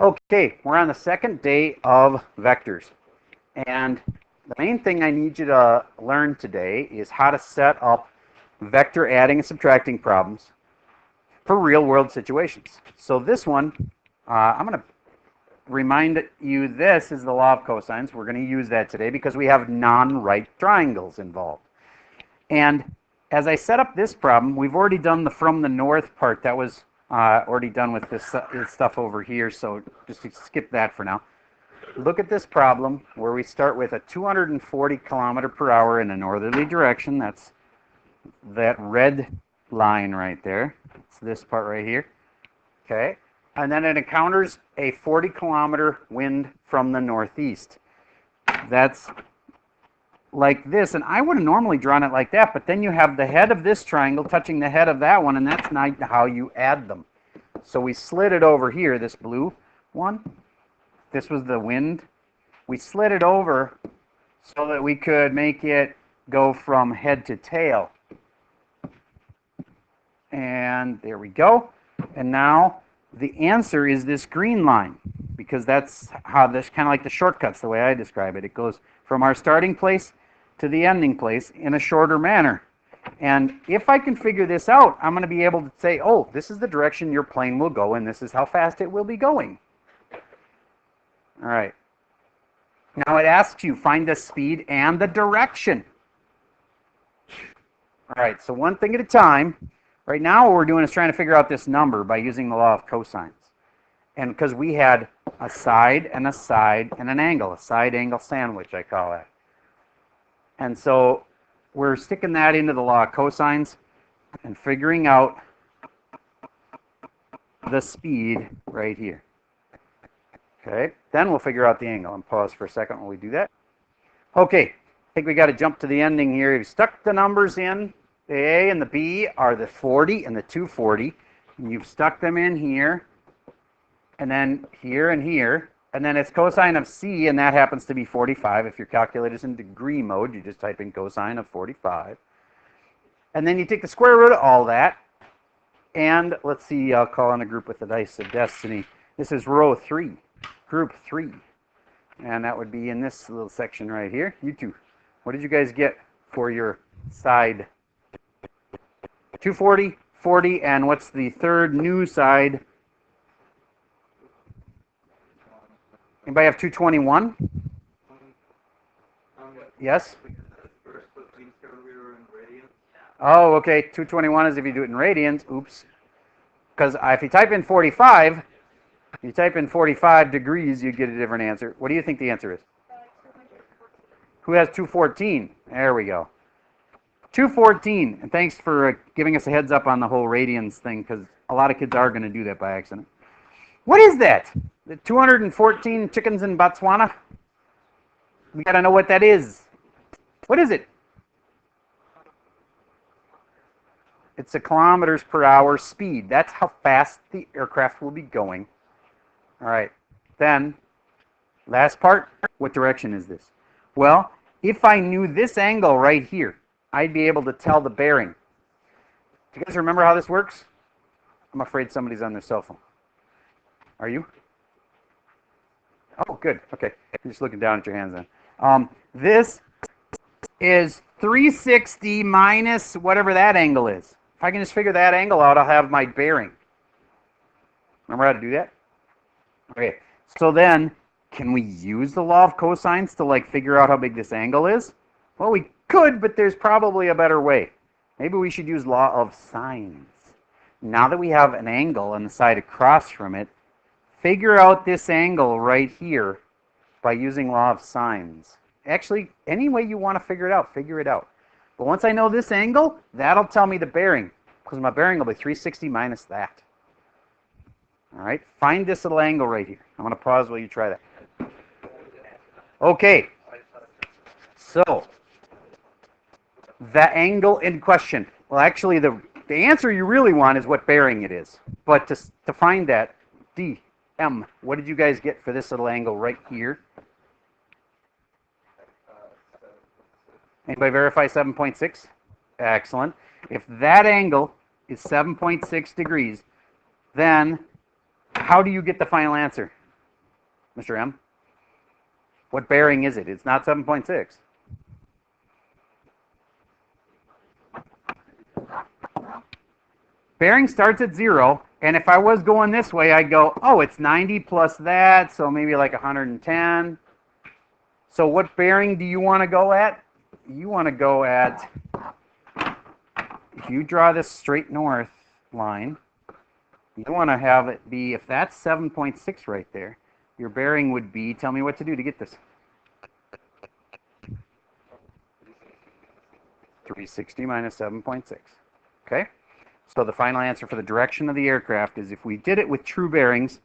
Okay, we're on the second day of vectors. And the main thing I need you to learn today is how to set up vector adding and subtracting problems for real world situations. So this one, I'm going to remind you this is the law of cosines. We're going to use that today because we have non-right triangles involved. And as I set up this problem, we've already done the from the north part. That was already done with this stuff over here, so just skip that for now. Look at this problem where we start with a 240 kilometer per hour in a northerly direction. That's that red line right there. It's this part right here. Okay. And then it encounters a 40 kilometer wind from the northeast. That's like this, and I would have normally drawn it like that, but then you have the head of this triangle touching the head of that one, and that's not how you add them. So we slid it over here, this blue one. This was the wind. We slid it over so that we could make it go from head to tail. And there we go. And now the answer is this green line, because that's how this kind of like the shortcuts, the way I describe it. It goes from our starting place to the ending place in a shorter manner. And if I can figure this out, I'm going to be able to say, oh, this is the direction your plane will go, and this is how fast it will be going. All right. Now it asks you, find the speed and the direction. All right, so one thing at a time. Right now what we're doing is trying to figure out this number by using the law of cosines. And because we had a side and an angle, a side angle sandwich, I call it. And so we're sticking that into the law of cosines and figuring out the speed right here. Okay, then we'll figure out the angle. And pause for a second while we do that. Okay, I think we got to jump to the ending here. You've stuck the numbers in. The A and the B are the 40 and the 240. And you've stuck them in here, and then here and here. And then it's cosine of C, and that happens to be 45. If your calculator's in degree mode, you just type in cosine of 45. And then you take the square root of all that. And let's see, I'll call on a group with the dice of destiny. This is row 3, group 3. And that would be in this little section right here. You two, what did you guys get for your side? 240, 40, and what's the third new side? Anybody have 221? Yes? Oh, okay. 221 is if you do it in radians. Oops. Because if you type in 45, you type in 45 degrees, you get a different answer. What do you think the answer is? Who has 214? There we go. 214. And thanks for giving us a heads up on the whole radians thing, because a lot of kids are going to do that by accident. What is that? The 214 chickens in Botswana? We got to know what that is. What is it? It's a kilometers per hour speed. That's how fast the aircraft will be going. All right. Then, last part, what direction is this? Well, if I knew this angle right here, I'd be able to tell the bearing. Do you guys remember how this works? I'm afraid somebody's on their cell phone. Are you? Oh, good. Okay. You're just looking down at your hands then. This is 360 minus whatever that angle is. If I can just figure that angle out, I'll have my bearing. Remember how to do that? Okay. So then, can we use the law of cosines to figure out how big this angle is? Well, we could, but there's probably a better way. Maybe we should use law of sines. Now that we have an angle on the side across from it, figure out this angle right here by using law of sines. Actually, any way you want to figure it out, figure it out. But once I know this angle, that'll tell me the bearing, because my bearing will be 360 minus that. All right, find this little angle right here. I'm going to pause while you try that. Okay, so the angle in question. Well, actually, the answer you really want is what bearing it is. But to find that, D, M, what did you guys get for this little angle right here? Anybody verify 7.6? Excellent. If that angle is 7.6 degrees, then how do you get the final answer? Mr. M? What bearing is it? It's not 7.6. Bearing starts at 0, and if I was going this way, I'd go, oh, it's 90 plus that, so maybe like 110. So what bearing do you want to go at? You want to go at, if you draw this straight north line, you want to have it be, if that's 7.6 right there, your bearing would be, tell me what to do to get this. 360 minus 7.6. Okay? So the final answer for the direction of the aircraft is, if we did it with true bearings,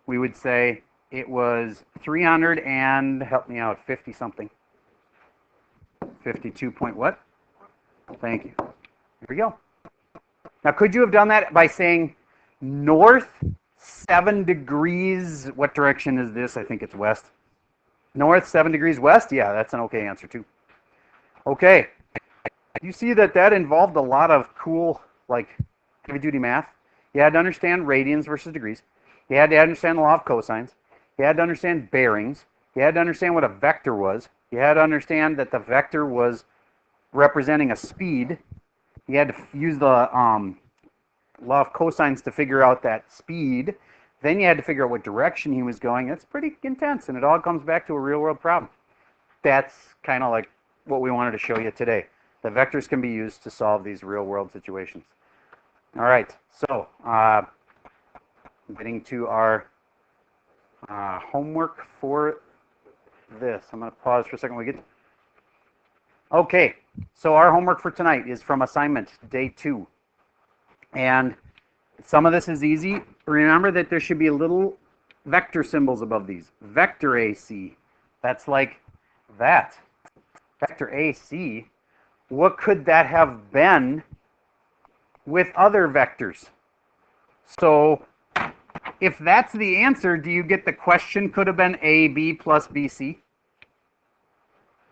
we would say it was 300 and, help me out, 50 something. 52 point what? Thank you. Here we go. Now, could you have done that by saying north 7 degrees? What direction is this? I think it's west. North 7 degrees west? Yeah, that's an okay answer too. Okay. You see that involved a lot of cool, like, heavy-duty math. You had to understand radians versus degrees. You had to understand the law of cosines. You had to understand bearings. You had to understand what a vector was. You had to understand that the vector was representing a speed. You had to use the law of cosines to figure out that speed. Then you had to figure out what direction he was going. It's pretty intense, and it all comes back to a real-world problem. That's kind of like what we wanted to show you today. The vectors can be used to solve these real-world situations. All right, so getting to our homework for this. I'm going to pause for a second. Okay, so our homework for tonight is from assignment day 2. And some of this is easy. Remember that there should be little vector symbols above these. Vector AC. That's like that. Vector AC. What could that have been with other vectors? So if that's the answer, do you get the question could have been AB plus BC?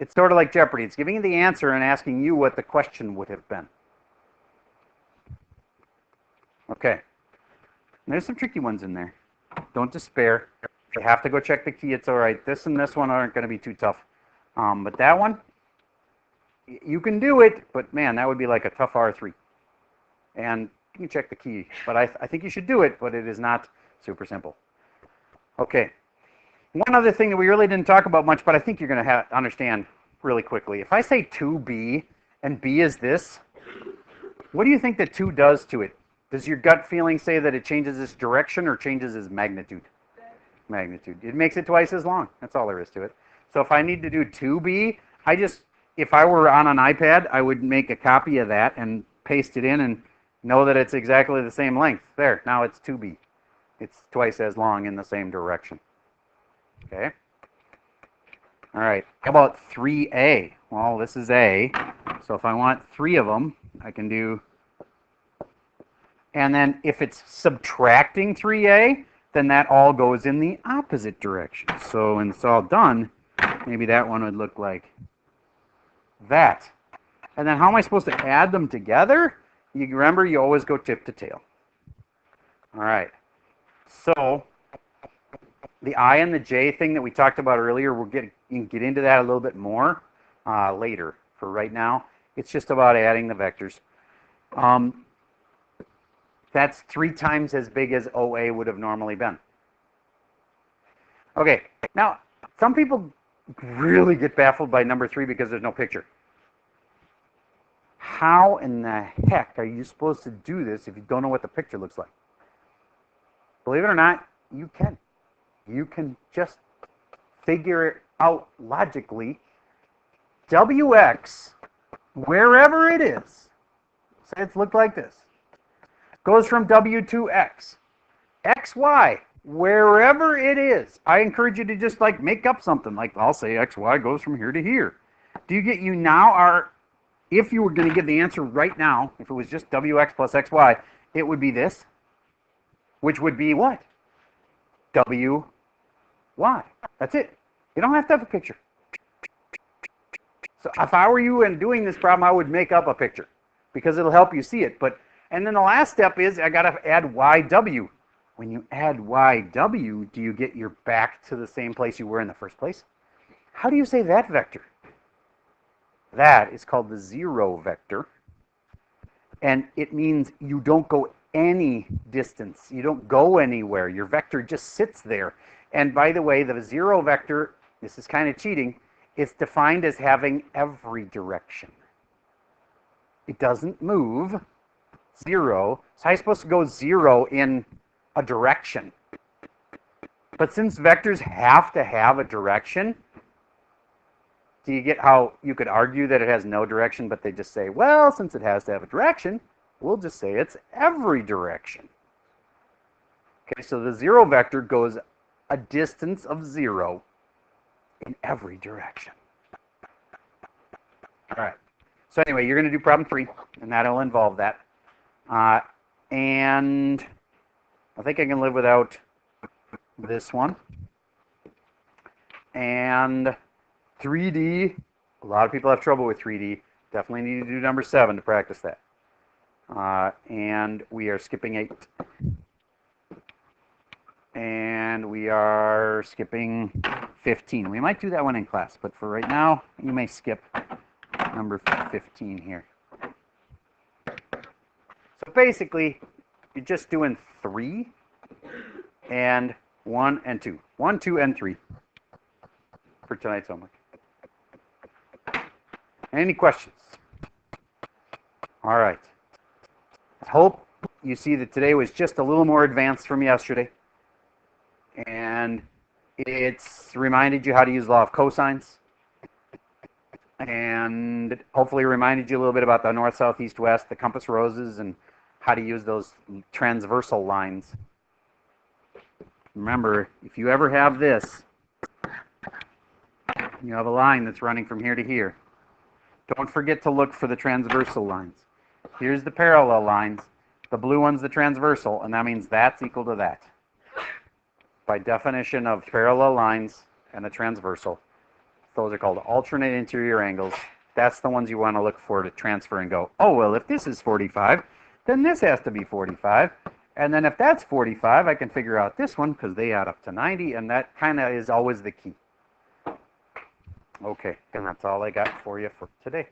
It's sort of like Jeopardy. It's giving you the answer and asking you what the question would have been. Okay. And there's some tricky ones in there. Don't despair. If you have to go check the key, it's all right. This and this one aren't going to be too tough. But that one, you can do it, but man, that would be like a tough R3. And you can check the key. But I think you should do it, but it is not super simple. Okay. One other thing that we really didn't talk about much, but I think you're going to understand really quickly. If I say 2B and B is this, what do you think that 2 does to it? Does your gut feeling say that it changes its direction or changes its magnitude? Magnitude. It makes it twice as long. That's all there is to it. So if I need to do 2B, if I were on an iPad, I would make a copy of that and paste it in and know that it's exactly the same length. There, now it's 2B. It's twice as long in the same direction. Okay? All right, how about 3A? Well, this is A, so if I want 3 of them, I can do, and then if it's subtracting 3A, then that all goes in the opposite direction. So when it's all done, maybe that one would look like that. And then how am I supposed to add them together? You remember, you always go tip to tail. All right. So the I and the J thing that we talked about earlier, we'll get into that a little bit more later. For right now, it's just about adding the vectors. That's 3 times as big as OA would have normally been. Okay, now some people really get baffled by number 3 because there's no picture. How in the heck are you supposed to do this if you don't know what the picture looks like? Believe it or not, you can. You can just figure it out logically. WX, wherever it is, say it's looked like this, goes from W to X. XY, wherever it is, I encourage you to just like make up something. Like I'll say XY goes from here to here. Do you get, you now are, if you were going to give the answer right now, if it was just WX plus XY, it would be this, which would be what? WY. That's it. You don't have to have a picture. So if I were you and doing this problem, I would make up a picture because it'll help you see it. And then the last step is I got to add YW. when you add YW, do you get your back to the same place you were in the first place? How do you say that vector? That is called the zero vector. And it means you don't go any distance. You don't go anywhere. Your vector just sits there. And by the way, the zero vector, this is kind of cheating, it's defined as having every direction. It doesn't move. Zero. So how are you supposed to go zero in a direction? But since vectors have to have a direction, do you get how you could argue that it has no direction, but they just say, well, since it has to have a direction, we'll just say it's every direction. Okay, so the zero vector goes a distance of 0 in every direction. All right. So anyway, you're going to do problem 3, and that'll involve that. And I think I can live without this one. And 3D, a lot of people have trouble with 3D. Definitely need to do number 7 to practice that. And we are skipping 8. And we are skipping 15. We might do that one in class, but for right now, you may skip number 15 here. So basically, you're just doing 3 and 1 and 2. 1, 2, and 3 for tonight's homework. Any questions? All right. I hope you see that today was just a little more advanced from yesterday. And it's reminded you how to use law of cosines. And hopefully reminded you a little bit about the north, south, east, west, the compass roses, and how to use those transversal lines. Remember, if you ever have this, you have a line that's running from here to here. Don't forget to look for the transversal lines. Here's the parallel lines. The blue one's the transversal, and that means that's equal to that. By definition of parallel lines and the transversal, those are called alternate interior angles. That's the ones you want to look for to transfer and go, oh, well, if this is 45, then this has to be 45. And then if that's 45, I can figure out this one because they add up to 90, and that kind of is always the key. Okay, and that's all I got for you for today.